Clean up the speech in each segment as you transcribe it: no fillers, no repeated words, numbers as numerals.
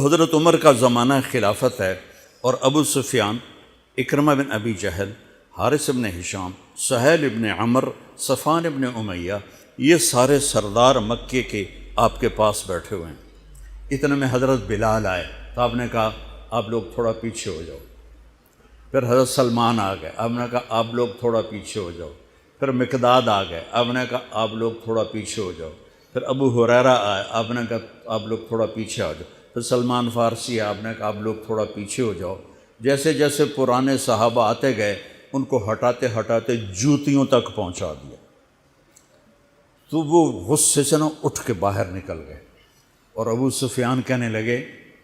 حضرت عمر کا زمانہ خلافت ہے اور ابو سفیان، اکرمہ بن ابی جہل، حارث بن ہشام، سہیل بن عمر، صفوان بن امیہ، یہ سارے سردار مکے کے آپ کے پاس بیٹھے ہوئے ہیں۔ اتنے میں حضرت بلال آئے تو آپ نے کہا آپ لوگ تھوڑا پیچھے ہو جاؤ۔ پھر حضرت سلمان آ گئے، آپ نے کہا آپ لوگ تھوڑا پیچھے ہو جاؤ۔ پھر مقداد آ گئے، آپ نے کہا آپ لوگ تھوڑا پیچھے ہو جاؤ۔ پھر ابو ہریرہ آئے، آپ نے کہا آپ لوگ تھوڑا پیچھے آ جاؤ۔ پھر سلمان فارسی آئے، آپ نے کہا آپ لوگ تھوڑا پیچھے ہو جاؤ۔ جیسے جیسے پرانے صحابہ آتے گئے ان کو ہٹاتے ہٹاتے جوتیوں تک پہنچا دیا، تو وہ غصے سے اٹھ کے باہر نکل گئے۔ اور ابو سفیان کہنے لگے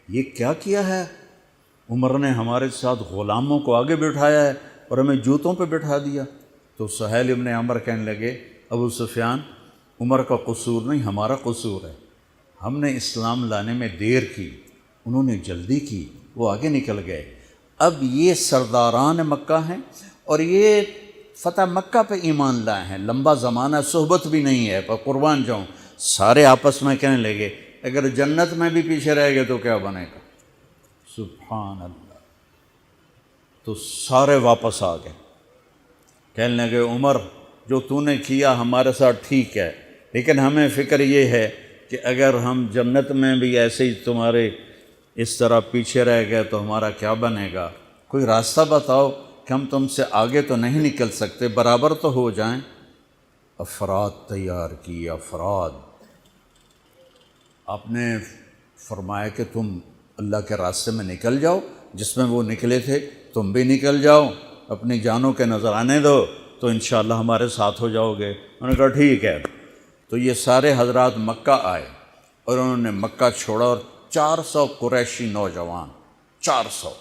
یہ کیا کیا ہے، عمر نے ہمارے ساتھ غلاموں کو آگے بٹھایا ہے اور ہمیں جوتوں پہ بٹھا دیا۔ تو سہیل ابن عمر کہنے لگے ابو سفیان، عمر کا قصور نہیں ہمارا قصور ہے، ہم نے اسلام لانے میں دیر کی، انہوں نے جلدی کی، وہ آگے نکل گئے۔ اب یہ سرداران مکہ ہیں اور یہ فتح مکہ پہ ایمان لائے ہیں، لمبا زمانہ صحبت بھی نہیں ہے، پر قربان جاؤں سارے آپس میں کہنے لگے اگر جنت میں بھی پیچھے رہ گئے تو کیا بنے گا؟ سبحان اللہ۔ تو سارے واپس آ گئے، کہنے لگے عمر جو تو نے کیا ہمارے ساتھ ٹھیک ہے، لیکن ہمیں فکر یہ ہے کہ اگر ہم جنت میں بھی ایسے ہی تمہارے اس طرح پیچھے رہ گئے تو ہمارا کیا بنے گا؟ کوئی راستہ بتاؤ کہ ہم تم سے آگے تو نہیں نکل سکتے، برابر تو ہو جائیں۔ افراد تیار کی، افراد۔ آپ نے فرمایا کہ تم اللہ کے راستے میں نکل جاؤ، جس میں وہ نکلے تھے تم بھی نکل جاؤ، اپنی جانوں کے نذرانے دو تو انشاءاللہ ہمارے ساتھ ہو جاؤ گے۔ انہوں نے کہا ٹھیک ہے۔ تو یہ سارے حضرات مکہ آئے اور انہوں نے مکہ چھوڑا اور 400 قریشی نوجوان، 400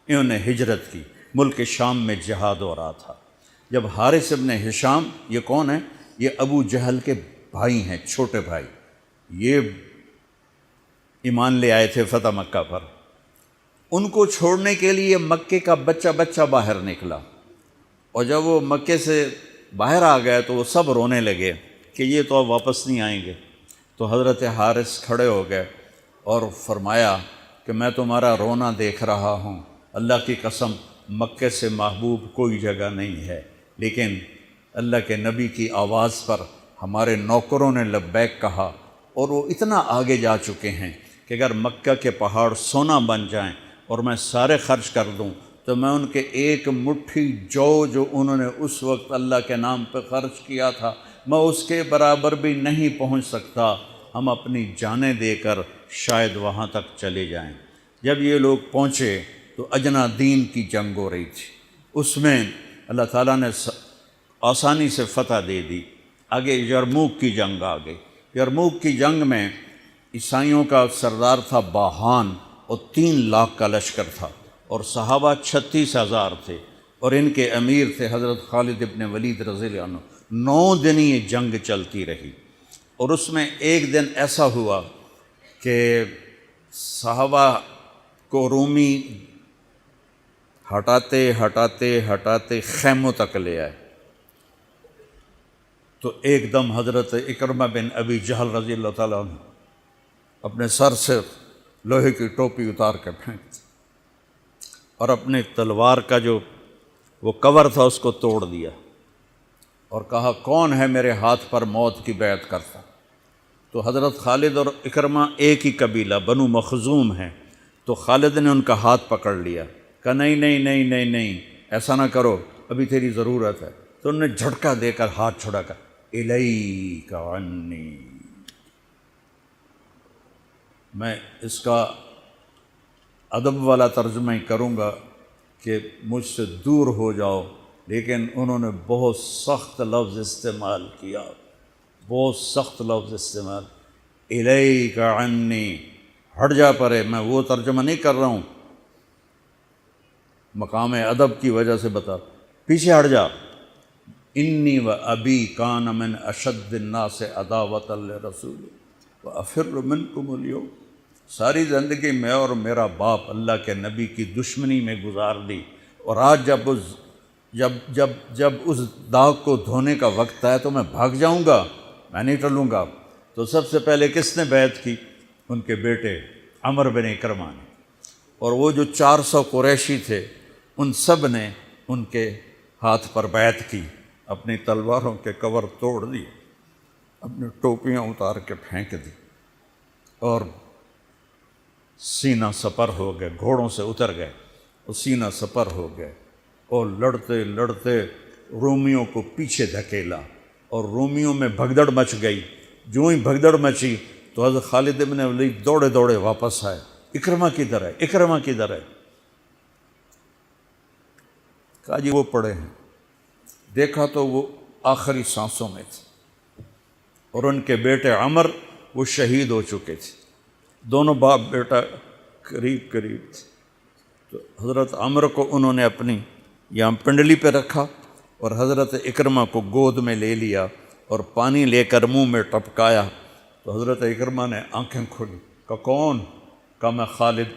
انہوں نے ہجرت کی، ملک شام میں جہاد ہو رہا تھا۔ جب حارث ابن ہشام، یہ کون ہے؟ یہ ابو جہل کے بھائی ہیں، چھوٹے بھائی، یہ ایمان لے آئے تھے فتح مکہ پر۔ ان کو چھوڑنے کے لیے مکے کا بچہ بچہ باہر نکلا، اور جب وہ مکے سے باہر آ گئے تو وہ سب رونے لگے کہ یہ تو اب واپس نہیں آئیں گے۔ تو حضرت حارث کھڑے ہو گئے اور فرمایا کہ میں تمہارا رونا دیکھ رہا ہوں، اللہ کی قسم مکے سے محبوب کوئی جگہ نہیں ہے، لیکن اللہ کے نبی کی آواز پر ہمارے نوکروں نے لبیک کہا اور وہ اتنا آگے جا چکے ہیں کہ اگر مکہ کے پہاڑ سونا بن جائیں اور میں سارے خرچ کر دوں تو میں ان کے ایک مٹھی جو انہوں نے اس وقت اللہ کے نام پہ خرچ کیا تھا میں اس کے برابر بھی نہیں پہنچ سکتا، ہم اپنی جانیں دے کر شاید وہاں تک چلے جائیں۔ جب یہ لوگ پہنچے تو اجنا دین کی جنگ ہو رہی تھی، اس میں اللہ تعالیٰ نے آسانی سے فتح دے دی۔ آگے یرموک کی جنگ آ گئی۔ یرموک کی جنگ میں عیسائیوں کا سردار تھا باہان اور 3 لاکھ کا لشکر تھا، اور صحابہ 36,000 تھے، اور ان کے امیر تھے حضرت خالد ابن ولید رضی اللہ عنہ۔ 9 دن یہ جنگ چلتی رہی، اور اس میں ایک دن ایسا ہوا کہ صحابہ کو رومی ہٹاتے ہٹاتے ہٹاتے خیموں تک لے آئے۔ تو ایک دم حضرت اکرمہ بن ابی جہل رضی اللہ تعالیٰ عنہ اپنے سر سے لوہے کی ٹوپی اتار کے پھینک دی اور اپنے تلوار کا جو وہ کور تھا اس کو توڑ دیا اور کہا کون ہے میرے ہاتھ پر موت کی بیعت کرتا؟ تو حضرت خالد اور اکرمہ ایک ہی قبیلہ بنو مخزوم ہیں، تو خالد نے ان کا ہاتھ پکڑ لیا، کہا نہیں نہیں نہیں نہیں نہیں ایسا نہ کرو، ابھی تیری ضرورت ہے۔ تو انہوں نے جھٹکا دے کر ہاتھ چھڑا کر الیک عنی، میں اس کا ادب والا ترجمہ ہی کروں گا کہ مجھ سے دور ہو جاؤ، لیکن انہوں نے بہت سخت لفظ استعمال کیا، بہت سخت لفظ استعمال، الیک عنی، ہٹ جا پرے۔ میں وہ ترجمہ نہیں کر رہا ہوں، مقام ادب کی وجہ سے بتا، پیچھے ہٹ جا۔ انی و ابی کان من اشد الناس عداوۃ لرسول وافر منکم اليوم، ساری زندگی میں اور میرا باپ اللہ کے نبی کی دشمنی میں گزار دی، اور آج جب اس داغ کو دھونے کا وقت آئے تو میں بھاگ جاؤں گا، میں نہیں ٹلوں گا۔ تو سب سے پہلے کس نے بیعت کی؟ ان کے بیٹے عمر بن اکرمہ نے، اور وہ جو 400 قریشی تھے ان سب نے ان کے ہاتھ پر بیعت کی، اپنی تلواروں کے کور توڑ دیے، اپنی ٹوپیاں اتار کے پھینک دی، اور سینہ سپر ہو گئے، گھوڑوں سے اتر گئے اور سینہ سپر ہو گئے، اور لڑتے لڑتے رومیوں کو پیچھے دھکیلا، اور رومیوں میں بھگدڑ مچ گئی۔ جو ہی بھگدڑ مچی تو حضرت خالد بن ولید دوڑے دوڑے واپس آئے، اکرمہ کدھر ہے، اکرمہ کدھر ہے؟ کہا جی وہ پڑے ہیں۔ دیکھا تو وہ آخری سانسوں میں تھے، اور ان کے بیٹے عمر وہ شہید ہو چکے تھے، دونوں باپ بیٹا قریب قریب تھے۔ تو حضرت عمر کو انہوں نے اپنی یہاں پنڈلی پہ رکھا، اور حضرت اکرمہ کو گود میں لے لیا اور پانی لے کر منہ میں ٹپکایا۔ تو حضرت اکرمہ نے آنکھیں کھولی، کہا کون؟ کہا میں خالد۔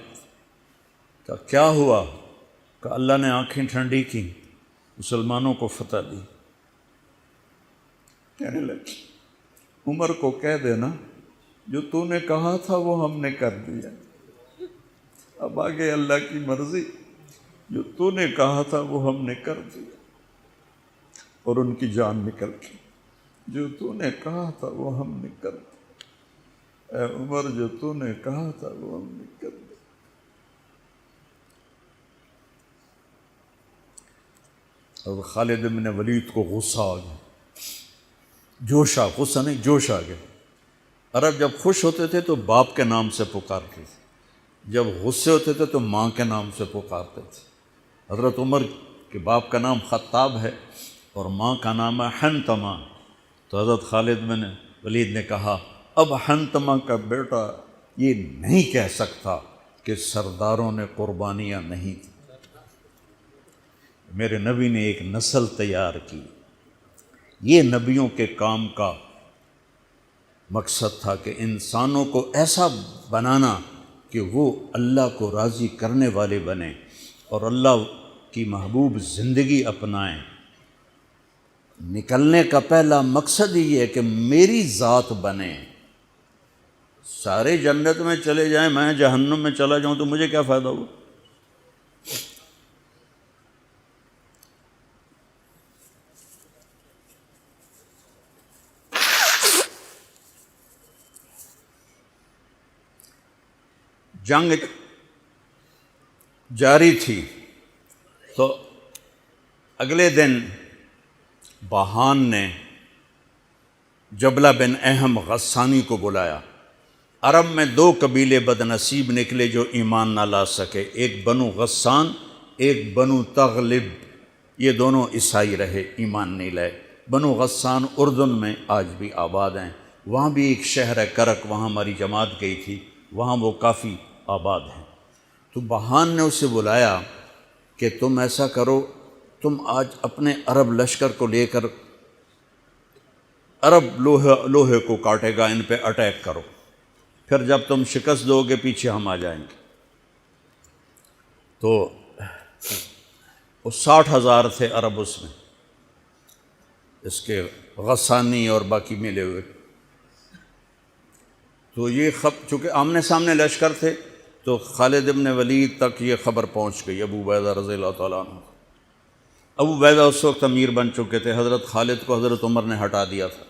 کہا کیا ہوا؟ کہا اللہ نے آنکھیں ٹھنڈی کی، مسلمانوں کو فتح دی۔ کہنے لگی عمر کو کہہ دینا جو تو نے کہا تھا وہ ہم نے کر دیا، اب آگے اللہ کی مرضی، جو تو نے کہا تھا وہ ہم نے کر دیا۔ اور ان کی جان نکل گئی، جو تو نے کہا تھا وہ ہم نے کر دیا، اے عمر جو تو نے کہا تھا وہ ہم نے کر دیا۔ اور خالد بن ولید کو غصہ آ گیا، جوش آ، غصہ نہیں جوش آ گیا۔ عرب جب خوش ہوتے تھے تو باپ کے نام سے پکارتے تھے، جب غصے ہوتے تھے تو ماں کے نام سے پکارتے تھے۔ حضرت عمر کے باپ کا نام خطاب ہے اور ماں کا نام ہے حنتمہ۔ تو حضرت خالد بن ولید نے کہا اب حنتمہ کا بیٹا یہ نہیں کہہ سکتا کہ سرداروں نے قربانیاں نہیں کی۔ میرے نبی نے ایک نسل تیار کی، یہ نبیوں کے کام کا مقصد تھا کہ انسانوں کو ایسا بنانا کہ وہ اللہ کو راضی کرنے والے بنیں اور اللہ کی محبوب زندگی اپنائیں۔ نکلنے کا پہلا مقصد ہی ہے کہ میری ذات بنے، سارے جنت میں چلے جائیں میں جہنم میں چلا جاؤں تو مجھے کیا فائدہ ہوا؟ جنگ جاری تھی تو اگلے دن بہان نے جبلہ بن اہم غسانی کو بلایا۔ عرب میں 2 قبیلے بد نصیب نکلے جو ایمان نہ لا سکے، ایک بنو غسان، ایک بنو تغلب، یہ دونوں عیسائی رہے، ایمان نہیں لائے۔ بنو غسان اردن میں آج بھی آباد ہیں، وہاں بھی ایک شہر ہے کرک، وہاں ہماری جماعت گئی تھی، وہاں وہ کافی آباد ہیں۔ تو بہان نے اسے بلایا کہ تم ایسا کرو، تم آج اپنے عرب لشکر کو لے کر عرب لوہے کو کاٹے گا، ان پہ اٹیک کرو، پھر جب تم شکست دو گے پیچھے ہم آ جائیں گے۔ تو وہ 60,000 تھے عرب اس میں، اس کے غسانی اور باقی ملے ہوئے۔ تو یہ چونکہ آمنے سامنے لشکر تھے تو خالد بن ولید تک یہ خبر پہنچ گئی، ابو عبیدہ رضی اللہ تعالیٰ عنہ۔ ابو عبیدہ اس وقت امیر بن چکے تھے، حضرت خالد کو حضرت عمر نے ہٹا دیا تھا۔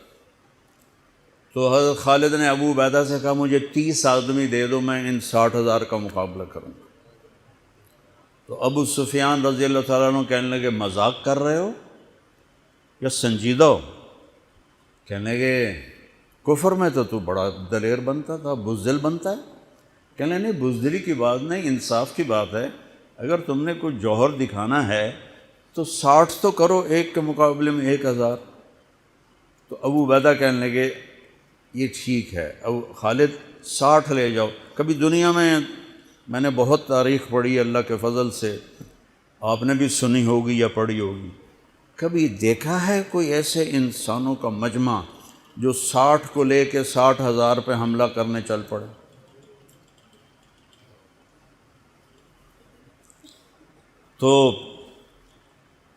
تو حضرت خالد نے ابو عبیدہ سے کہا مجھے 30 آدمی دے دو، میں ان 60,000 کا مقابلہ کروں گا۔ تو ابو سفیان رضی اللہ تعالیٰ عنہ کہنے لگے مذاق کر رہے ہو یا سنجیدہ ہو؟ کہنے لگے کفر میں تو بڑا دلیر بنتا تھا، بزدل بنتا ہے۔ کہنے نہیں، بزدلی کی بات نہیں، انصاف کی بات ہے۔ اگر تم نے کوئی جوہر دکھانا ہے تو 60 تو کرو، ایک کے مقابلے میں 1,000۔ تو ابو عبیدہ کہنے لگے یہ ٹھیک ہے، ابو خالد 60 لے جاؤ۔ کبھی دنیا میں نے بہت تاریخ پڑھی اللہ کے فضل سے، آپ نے بھی سنی ہوگی یا پڑھی ہوگی، کبھی دیکھا ہے کوئی ایسے انسانوں کا مجمع جو 60 کو لے کے 60,000 پہ حملہ کرنے چل پڑے؟ تو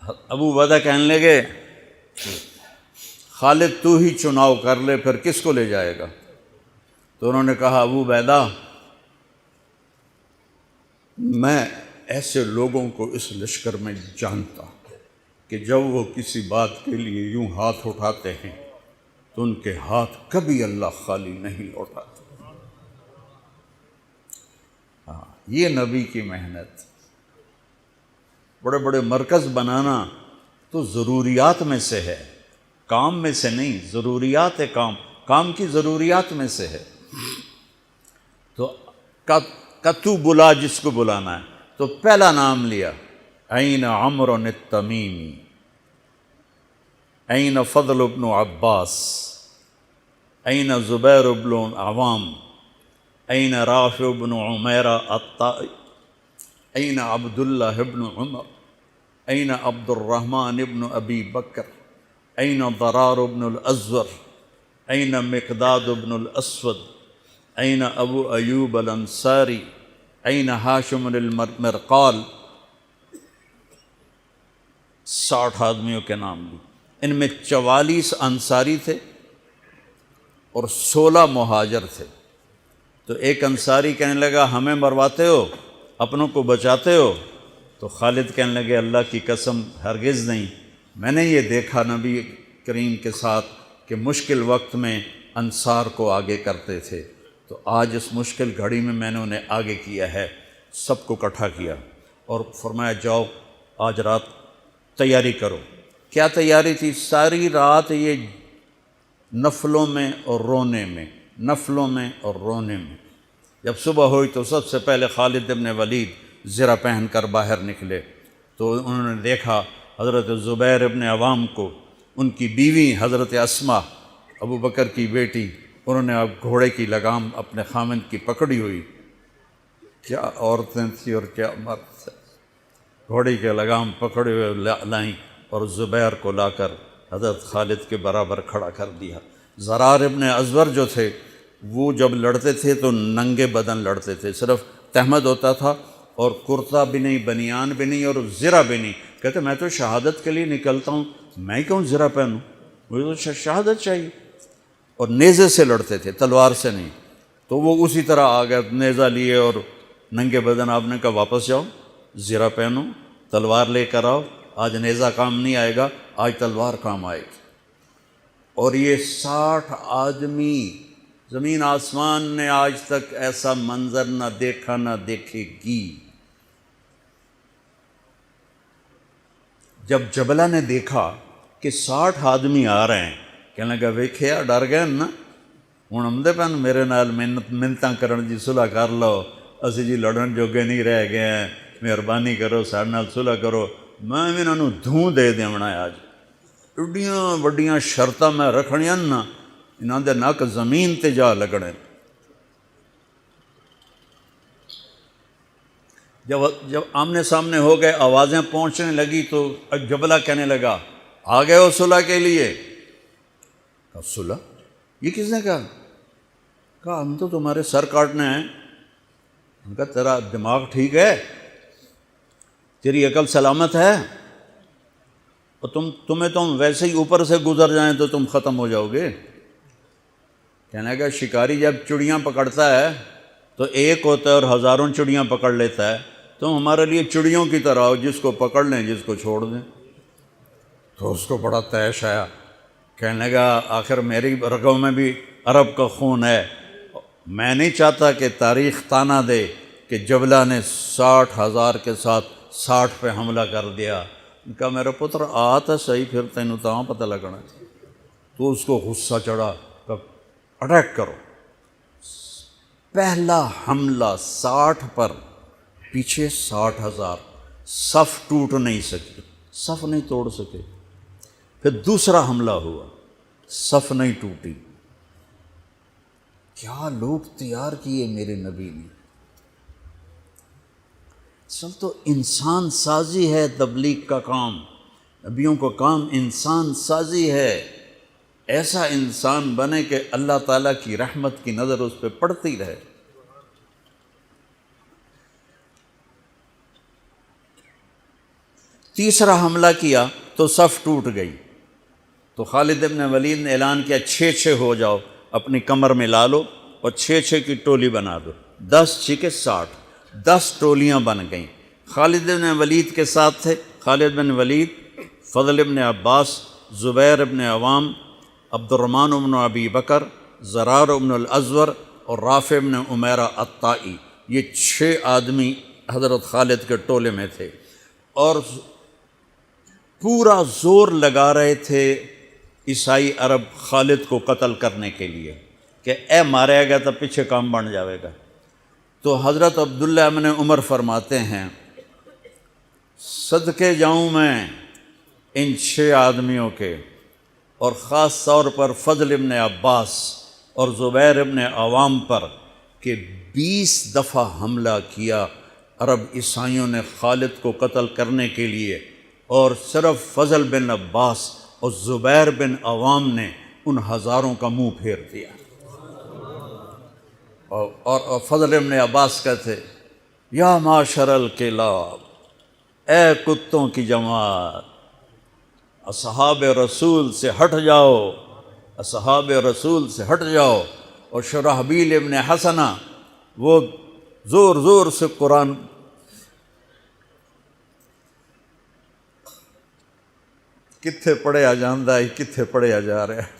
ابو عبیدہ کہنے لگے خالد تو ہی چناؤ کر لے، پھر کس کو لے جائے گا؟ تو انہوں نے کہا ابو عبیدہ میں ایسے لوگوں کو اس لشکر میں جانتا ہوں کہ جب وہ کسی بات کے لیے یوں ہاتھ اٹھاتے ہیں تو ان کے ہاتھ کبھی اللہ خالی نہیں لوٹاتے۔ ہاں، یہ نبی کی محنت۔ بڑے بڑے مرکز بنانا تو ضروریات میں سے ہے، کام میں سے نہیں، ضروریات ہے، کام کی ضروریات میں سے ہے۔ تو تو بلا جس کو بلانا ہے، تو پہلا نام لیا، این عمرو التمیمی، این فضل بن عباس، این زبیر بن عوام، این رافع بن عمیرہ الطائی، این عبداللہ بن عمر، این عبد الرحمن بن ابی بکر، این ضرار بن الازور، این مقداد بن الاسود، این ابو ایوب الانصاری، این ہاشم المرقال۔ 60 آدمیوں کے نام لی۔ ان میں 44 انصاری تھے اور 16 مہاجر تھے۔ تو ایک انصاری کہنے لگا ہمیں مرواتے ہو، اپنوں کو بچاتے ہو؟ تو خالد کہنے لگے اللہ کی قسم ہرگز نہیں، میں نے یہ دیکھا نبی کریم کے ساتھ کہ مشکل وقت میں انصار کو آگے کرتے تھے، تو آج اس مشکل گھڑی میں نے انہیں آگے کیا ہے۔ سب کو اکٹھا کیا اور فرمایا جاؤ آج رات تیاری کرو۔ کیا تیاری تھی؟ ساری رات یہ نفلوں میں اور رونے میں، نفلوں میں اور رونے میں۔ جب صبح ہوئی تو سب سے پہلے خالد بن ولید زرہ پہن کر باہر نکلے، تو انہوں نے دیکھا حضرت زبیر بن عوام کو، ان کی بیوی حضرت اسماء ابو بکر کی بیٹی، انہوں نے اب گھوڑے کی لگام اپنے خامند کی پکڑی ہوئی۔ کیا عورتیں تھیں اور کیا مرد تھے، گھوڑے کی لگام پکڑے ہوئے لائیں اور زبیر کو لا کر حضرت خالد کے برابر کھڑا کر دیا۔ ضرار ابن ازور جو تھے وہ جب لڑتے تھے تو ننگے بدن لڑتے تھے، صرف تہمد ہوتا تھا اور کرتا بھی نہیں، بنیان بھی نہیں اور زرہ بھی نہیں۔ کہتے میں تو شہادت کے لیے نکلتا ہوں، میں کیوں زرہ پہنوں، مجھے تو شہادت چاہیے۔ اور نیزے سے لڑتے تھے، تلوار سے نہیں۔ تو وہ اسی طرح آ گئے، نیزہ لیے اور ننگے بدن۔ آپ نے کہا واپس جاؤ، زرہ پہنو، تلوار لے کر آؤ، آج نیزہ کام نہیں آئے گا، آج تلوار کام آئے گی۔ اور یہ 60 آدمی، زمین آسمان نے آج تک ایسا منظر نہ دیکھا نہ دیکھے گی۔ جب جبلہ نے دیکھا کہ 60 آدمی آ رہے ہیں، کہنے لگا ویکھیا ڈر گئے نا، ہوں آمدے پن میرے نال منتاں کرن جی صلح کر لو، اسی جی لڑن جوگے نہیں رہ گئے ہیں، مہربانی کرو ساڈے نال صلح کرو، میں بھی انہوں دھوں دے دیونا ہے۔ آج ایڈیاں وڈیاں شرطاں میں رکھنیاں نا، انہاں دے نک زمین تے جا لگنے۔ جب آمنے سامنے ہو گئے، آوازیں پہنچنے لگی تو جبلہ کہنے لگا آ گئے ہو صلح کے لیے؟ کہا صلح؟ یہ کس نے کہا؟ کہا ہم تو تمہارے سر کاٹنے ہیں۔ ان کا تیرا دماغ ٹھیک ہے؟ تیری عقل سلامت ہے؟ اور تمہیں تم ویسے ہی اوپر سے گزر جائیں تو تم ختم ہو جاؤ گے۔ کہنے لگا شکاری جب چڑیاں پکڑتا ہے تو ایک ہوتا ہے اور ہزاروں چڑیاں پکڑ لیتا ہے، تم ہمارے لیے چڑیوں کی طرح ہو، جس کو پکڑ لیں جس کو چھوڑ دیں۔ تو اس کو بڑا طیش آیا، کہنے لگا آخر میری رگوں میں بھی عرب کا خون ہے، میں نہیں چاہتا کہ تاریخ تانا دے کہ جبلہ نے 60,000 کے ساتھ 60 پہ حملہ کر دیا۔ ان کا میرا پتر آ تو صحیح، پھر تینوں تاں پتہ لگنا۔ تو اس کو غصہ چڑھا کہ اٹیک کرو۔ پہلا حملہ 60 پر، پیچھے 60,000، صف ٹوٹ نہیں سکی، صف نہیں توڑ سکے۔ پھر دوسرا حملہ ہوا، صف نہیں ٹوٹی۔ کیا لوگ تیار کیے میرے نبی نے۔ اصل تو انسان سازی ہے تبلیغ کا کام، نبیوں کا کام انسان سازی ہے۔ ایسا انسان بنے کہ اللہ تعالیٰ کی رحمت کی نظر اس پہ پڑتی رہے۔ تیسرا حملہ کیا تو صف ٹوٹ گئی، تو خالد بن ولید نے اعلان کیا 6 ہو جاؤ، اپنی کمر میں لا لو اور 6 کی ٹولی بنا دو، 10 6 60۔ 10 ٹولیاں بن گئیں۔ خالد بن ولید کے ساتھ تھے خالد بن ولید، فضل بن عباس، زبیر بن عوام، عبد الرحمن بن ابی بکر، زرار بن الازور اور رافع بن عمیرہ الطائی۔ یہ 6 آدمی حضرت خالد کے ٹولے میں تھے، اور پورا زور لگا رہے تھے عیسائی عرب خالد کو قتل کرنے کے لیے کہ اے ماریا گیا تو پیچھے کام بن جاوے گا۔ تو حضرت عبداللہ بن عمر فرماتے ہیں صدقے جاؤں میں ان 6 آدمیوں کے، اور خاص طور پر فضل بن عباس اور زبیر بن عوام پر، کہ 20 دفعہ حملہ کیا عرب عیسائیوں نے خالد کو قتل کرنے کے لیے، اور صرف فضل بن عباس اور زبیر بن عوام نے ان ہزاروں کا منہ پھیر دیا۔ اور فضل بن عباس کہتے یا معاشر الکلاب، اے کتوں کی جماعت، اصحاب رسول سے ہٹ جاؤ، اصحاب رسول سے ہٹ جاؤ۔ اور شرحبیل ابن حسنہ وہ زور زور سے قرآن کتھے پڑھیا جاندہ ہے، کتھے پڑھیا جا رہا ہے،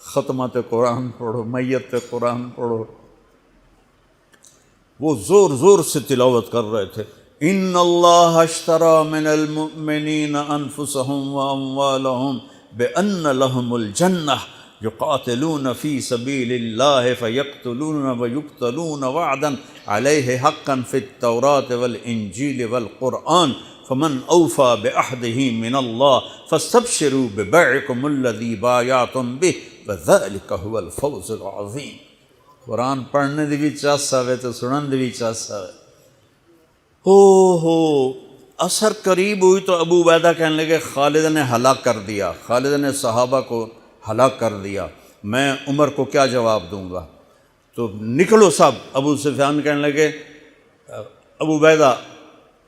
ختمات قرآن پڑھو، میت قرآن پڑھو، وہ زور زور سے تلاوت کر رہے تھے۔ ان اللہ اشتری من المؤمنین انفسهم واموالهم بان لهم الجنہ یقاتلون فی سبیل اللہ فیقتلون ویقتلون وعدا علیہ حقا فی التوراة والانجیل والقرآن فمن اوفى بعہدہ من اللہ فاستبشروا ببیعکم الذی بایعتم بہ وذلک هو الفوز العظیم۔ قرآن پڑھنے دی بھی چاس آوے تو سنن دی بھی چاس آوے۔ ہو اثر قریب ہوئی تو ابو عبیدہ کہنے لگے خالد نے ہلاک کر دیا، خالد نے صحابہ کو ہلاک کر دیا، میں عمر کو کیا جواب دوں گا؟ تو نکلو سب۔ ابو سفیان کہنے لگے ابو عبیدہ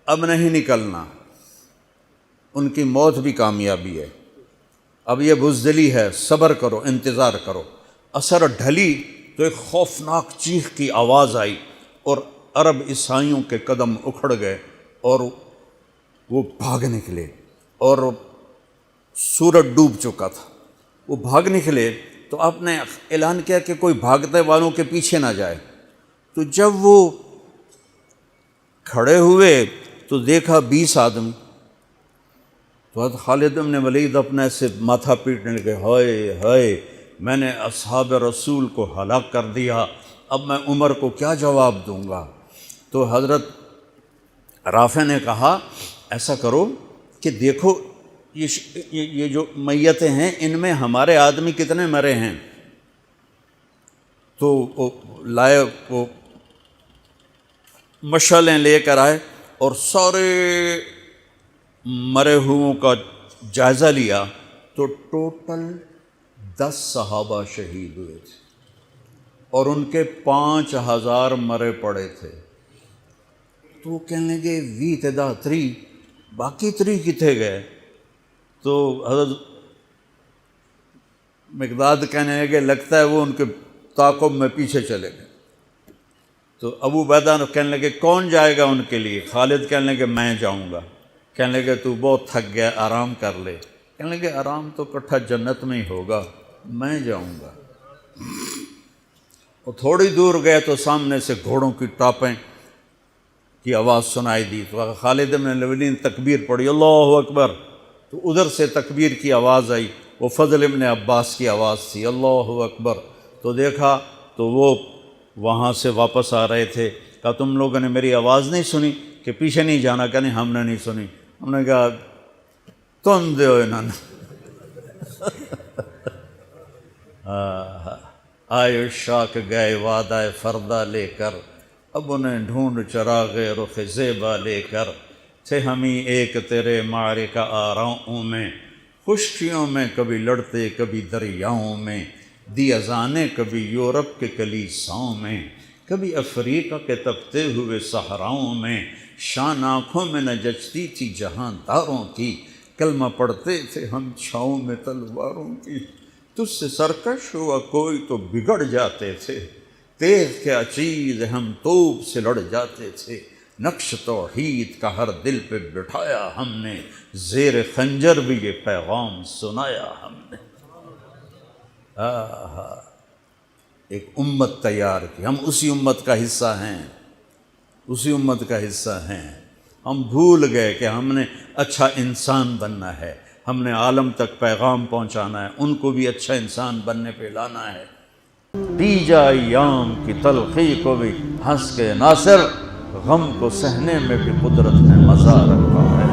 اب نہیں نکلنا، ان کی موت بھی کامیابی ہے، اب یہ بزدلی ہے، صبر کرو، انتظار کرو۔ اثر ڈھلی تو ایک خوفناک چیخ کی آواز آئی، اور عرب عیسائیوں کے قدم اکھڑ گئے، اور وہ بھاگ نکلے، اور سورج ڈوب چکا تھا، وہ بھاگ نکلے۔ تو آپ نے اعلان کیا کہ کوئی بھاگتے والوں کے پیچھے نہ جائے۔ تو جب وہ کھڑے ہوئے تو دیکھا 20 آدمی۔ تو حضرت خالد بن ولید اپنے سے ماتھا پیٹنے لگے، ہائے ہائے، میں نے اصحاب رسول کو ہلاک کر دیا، اب میں عمر کو کیا جواب دوں گا؟ تو حضرت رافع نے کہا ایسا کرو کہ دیکھو یہ جو میتیں ہیں ان میں ہمارے آدمی کتنے مرے ہیں؟ تو وہ لائے، وہ مشعلیں لے کر آئے اور سارے مرے ہوئوں کا جائزہ لیا، تو ٹوٹل 10 صحابہ شہید ہوئے تھے، اور ان کے 5000 مرے پڑے تھے۔ تو وہ کہنے لگے وی تدا 3 باقی 3 کتنے گئے؟ تو حضرت مقداد کہنے لگے لگتا ہے وہ ان کے تعاقب میں پیچھے چلے گئے۔ تو ابو عبیدہ کہنے لگے کون جائے گا ان کے لیے؟ خالد کہنے لگے میں جاؤں گا۔ کہنے لگے تو بہت تھک گیا، آرام کر لے۔ کہنے لگے آرام تو کٹھا جنت میں ہی ہوگا، میں جاؤں گا۔ وہ تھوڑی دور گئے تو سامنے سے گھوڑوں کی ٹاپیں کی آواز سنائی دی، تو خالد بن ولید نے تکبیر پڑھی، اللہ اکبر۔ تو ادھر سے تکبیر کی آواز آئی، وہ فضل بن عباس کی آواز تھی، اللہ اکبر۔ تو دیکھا تو وہ وہاں سے واپس آ رہے تھے۔ کہا تم لوگوں نے میری آواز نہیں سنی کہ پیچھے نہیں جانا؟ کہ نہیں ہم نے نہیں سنی۔ ہم نے کہا تم دے انہوں نے آئے شاک گئے وعدہ فردہ لے کر، اب انہیں ڈھونڈ چراغ رخ زیبا لے کر، تھے ہمیں ایک تیرے معرکہ آراؤں میں، خشکیوں میں کبھی لڑتے کبھی دریاؤں میں، دی اذانیں کبھی یورپ کے کلیساؤں میں، کبھی افریقہ کے تپتے ہوئے صحراؤں میں، شان آنکھوں میں نہ جچتی تھی جہانداروں کی، کلمہ پڑھتے تھے ہم چھاؤں میں تلواروں کی، تجھ سے سرکش ہوا کوئی تو بگڑ جاتے تھے، تیغ کے چیز ہم توپ سے لڑ جاتے تھے، نقش توحید کا ہر دل پہ بٹھایا ہم نے، زیر خنجر بھی یہ پیغام سنایا ہم نے۔ ایک امت تیار کی، ہم اسی امت کا حصہ ہیں، اسی امت کا حصہ ہیں۔ ہم بھول گئے کہ ہم نے اچھا انسان بننا ہے، ہم نے عالم تک پیغام پہنچانا ہے، ان کو بھی اچھا انسان بننے پہ لانا ہے۔ پی جا ایام کی تلخی کو بھی ہنس کے ناصر، غم کو سہنے میں بھی قدرت نے مزہ رکھا ہے۔